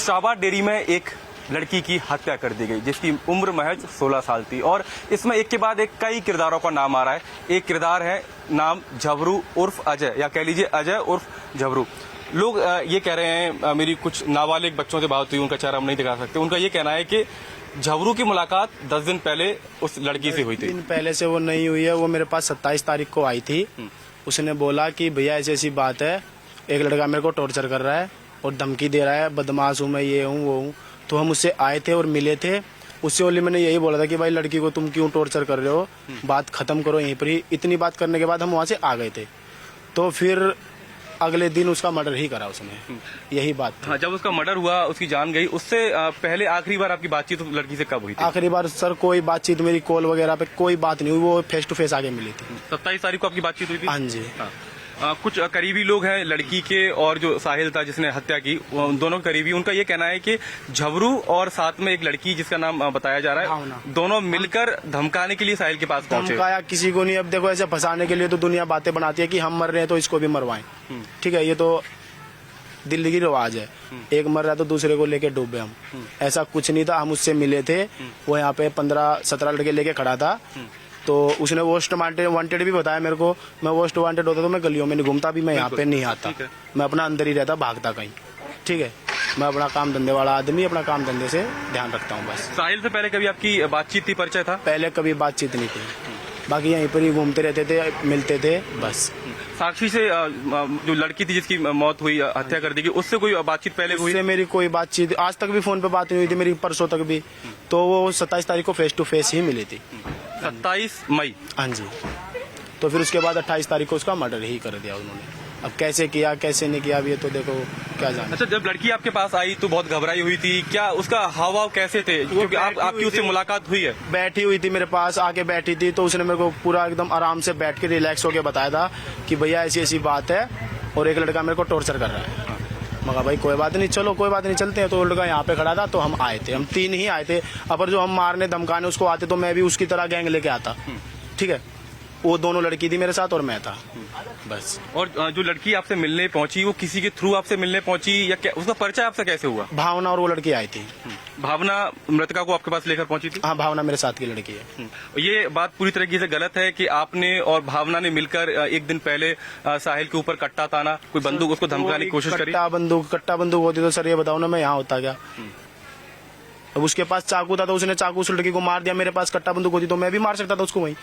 शाबा dairy में एक लड़की की हत्या कर दी गई जिसकी उम्र महज 16 साल थी और इसमें एक के बाद एक कई किरदारों का नाम आ रहा है। एक किरदार है नाम झबरू उर्फ अजय, या कह लीजिए अजय उर्फ झबरू। लोग ये कह रहे हैं, मेरी कुछ नाबालिग बच्चों से बात हुई, उनका चेहरा हम नहीं दिखा सकते, उनका ये कहना है कि झबरू की मुलाकात 10 दिन पहले उस लड़की से हुई थी। 10 दिन पहले से वो नहीं हुई है, वो मेरे पास 27 तारीख को आई थी। उसने बोला कि भैया ऐसी ऐसी बात है, एक लड़का मेरे को टॉर्चर कर रहा है और धमकी दे रहा है, बदमाश हूँ मैं, ये हूँ वो हूँ। तो हम उससे आए थे और मिले थे। उससे ओनली मैंने यही बोला था कि भाई लड़की को तुम क्यों टॉर्चर कर रहे हो, बात खत्म करो यहीं पर ही। इतनी बात करने के बाद हम वहाँ से आ गए थे। तो फिर अगले दिन उसका मर्डर ही करा उसने, यही बात थी। हाँ, जब उसका मर्डर हुआ, उसकी जान गई, उससे पहले आखिरी बार आपकी बातचीत उस लड़की से कब हुई थी? आखिरी बार सर कोई बातचीत, मेरी कॉल वगैरह पे कोई बात नहीं हुई, वो फेस टू फेस आगे मिली थी। 27 तारीख को आपकी बातचीत हुई थी? हाँ जी। हाँ। कुछ करीबी लोग हैं लड़की के और जो साहिल था जिसने हत्या की, उन दोनों करीबी, उनका ये कहना है कि झबरू और साथ में एक लड़की जिसका नाम बताया जा रहा है, दोनों मिलकर धमकाने के लिए साहिल के पास पहुंचे। धमकाया किसी को नहीं। अब देखो ऐसे फंसाने के लिए तो दुनिया बातें बनाती है कि हम मर रहे हैं तो इसको भी मरवाएं। ठीक है, ये तो दिल्ली की रिवाज है, एक मर रहा है तो दूसरे को लेके डूबे हम। ऐसा कुछ नहीं था। हम उससे मिले थे, वो यहाँ पे 15-17 लड़के लेके खड़ा था। तो उसने मोस्ट वांटेड भी बताया मेरे को। मैं मोस्ट वांटेड होता तो मैं गलियों में नहीं घूमता, भी मैं यहाँ पे नहीं आता, मैं अपना अंदर ही रहता, भागता कहीं। ठीक है, मैं अपना काम धंधे वाला आदमी, अपना काम धंधे से ध्यान रखता हूँ बस। साहिल से पहले कभी आपकी बातचीत थी, परिचय था? पहले कभी बातचीत नहीं थी, बाकी यहीं पर ही घूमते रहते थे, मिलते थे बस। साक्षी से जो लड़की थी जिसकी मौत हुई, हत्या कर दी गई, उससे कोई बातचीत पहले हुई? उससे मेरी कोई बातचीत आज तक भी फोन पे बात नहीं हुई थी मेरी, परसों तक भी। तो वो 27 तारीख को फेस टू फेस ही मिली थी। 27 मई? हाँ जी। तो फिर उसके बाद 28 तारीख को उसका मर्डर ही कर दिया उन्होंने। अब कैसे किया कैसे नहीं किया, अब ये तो देखो क्या जाने। अच्छा, जब लड़की आपके पास आई तो बहुत घबराई हुई थी, क्या उसका हाव भाव कैसे थे? क्योंकि आपकी उससे मुलाकात हुई है। बैठी हुई थी मेरे पास, आके बैठी थी, तो उसने मेरे को पूरा एकदम आराम से बैठ के रिलैक्स होके बताया था कि भैया ऐसी ऐसी बात है और एक लड़का मेरे को टॉर्चर कर रहा है। मगर भाई कोई बात नहीं, चलो कोई बात नहीं, चलते हैं। तो लड़का यहाँ पे खड़ा था, तो हम आए थे, हम 3 ही आए थे। अगर जो हम मारने धमकाने उसको आते तो मैं भी उसकी तरह गैंग लेके आता। ठीक है, वो दोनों लड़की थी मेरे साथ और मैं था बस। और जो लड़की आपसे मिलने पहुंची, वो किसी के थ्रू आपसे मिलने पहुंची या क्या, उसका परिचय आपसे कैसे हुआ? भावना और वो लड़की आई थी। भावना मृतका को आपके पास लेकर पहुंची थी? हाँ, भावना मेरे साथ की लड़की है। ये बात पूरी तरीके से गलत है कि आपने और भावना ने मिलकर एक दिन पहले साहिल के ऊपर कट्टा ताना, कोई बंदूक उसको धमकाने की कोशिश करी? कट्टा बंदूक होती तो सर ये बताओ ना, मैं यहाँ होता क्या? अब उसके पास चाकू था तो उसने चाकू उस लड़की को मार दिया। मेरे पास कट्टा बंदूक होती तो मैं भी मार सकता था उसको वहीं।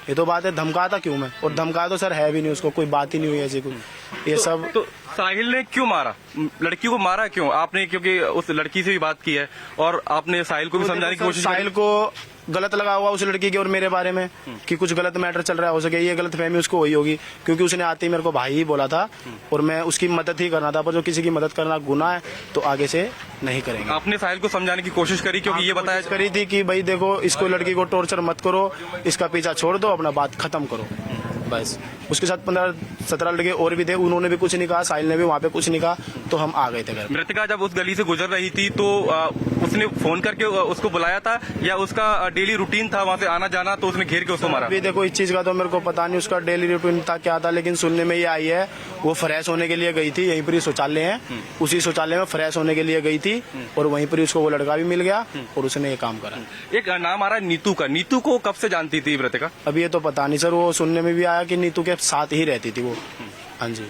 ये तो बात है, धमकाता क्यों मैं? और धमकाया तो सर है भी नहीं, उसको कोई बात ही नहीं हुई ऐसी कुछ। ये सब तो साहिल ने क्यों मारा, लड़की को मारा क्यों आपने? क्योंकि उस लड़की से भी बात की है और आपने साहिल को भी समझाने की कोशिश। साहिल को गलत लगा हुआ उस लड़की के और मेरे बारे में कि कुछ गलत मैटर चल रहा हो सके, ये गलत फहमी उसको हुई होगी। क्योंकि उसने आते ही मेरे को भाई ही बोला था और मैं उसकी मदद ही करना था, पर जो किसी की मदद करना गुनाह है तो आगे से नहीं करेंगे। आपने साहिल को समझाने की कोशिश करी? क्योंकि ये बताया करी थी कि भाई देखो, इसको लड़की को टॉर्चर मत करो, इसका पीछा छोड़ दो, अपना बात खत्म करो बस। उसके साथ 15-17 लड़के और भी थे, उन्होंने भी कुछ नहीं कहा, साहिल ने भी वहाँ पे कुछ नहीं कहा, तो हम आ गए थे घर। मृतका जब उस गली से गुजर रही थी तो उसने फोन करके उसको बुलाया था या उसका डेली रूटीन था वहाँ से आना जाना, तो उसने घेर के उसको मारा? अभी देखो इस चीज का तो मेरे को पता नहीं उसका डेली रूटीन था क्या था, लेकिन सुनने में ये आई है वो फ्रेश होने के लिए गई थी, यहीं पर ही शौचालय है, उसी शौचालय में फ्रेश होने के लिए गई थी और वहीं पर उसको वो लड़का भी मिल गया और उसने ये काम करा। एक नाम आ रहा है नीतू का, नीतू को कब से जानती थी मृतका? अभी ये तो पता नहीं सर, वो सुनने में भी आया कि नीतू के साथ ही रहती थी वो। हाँ जी।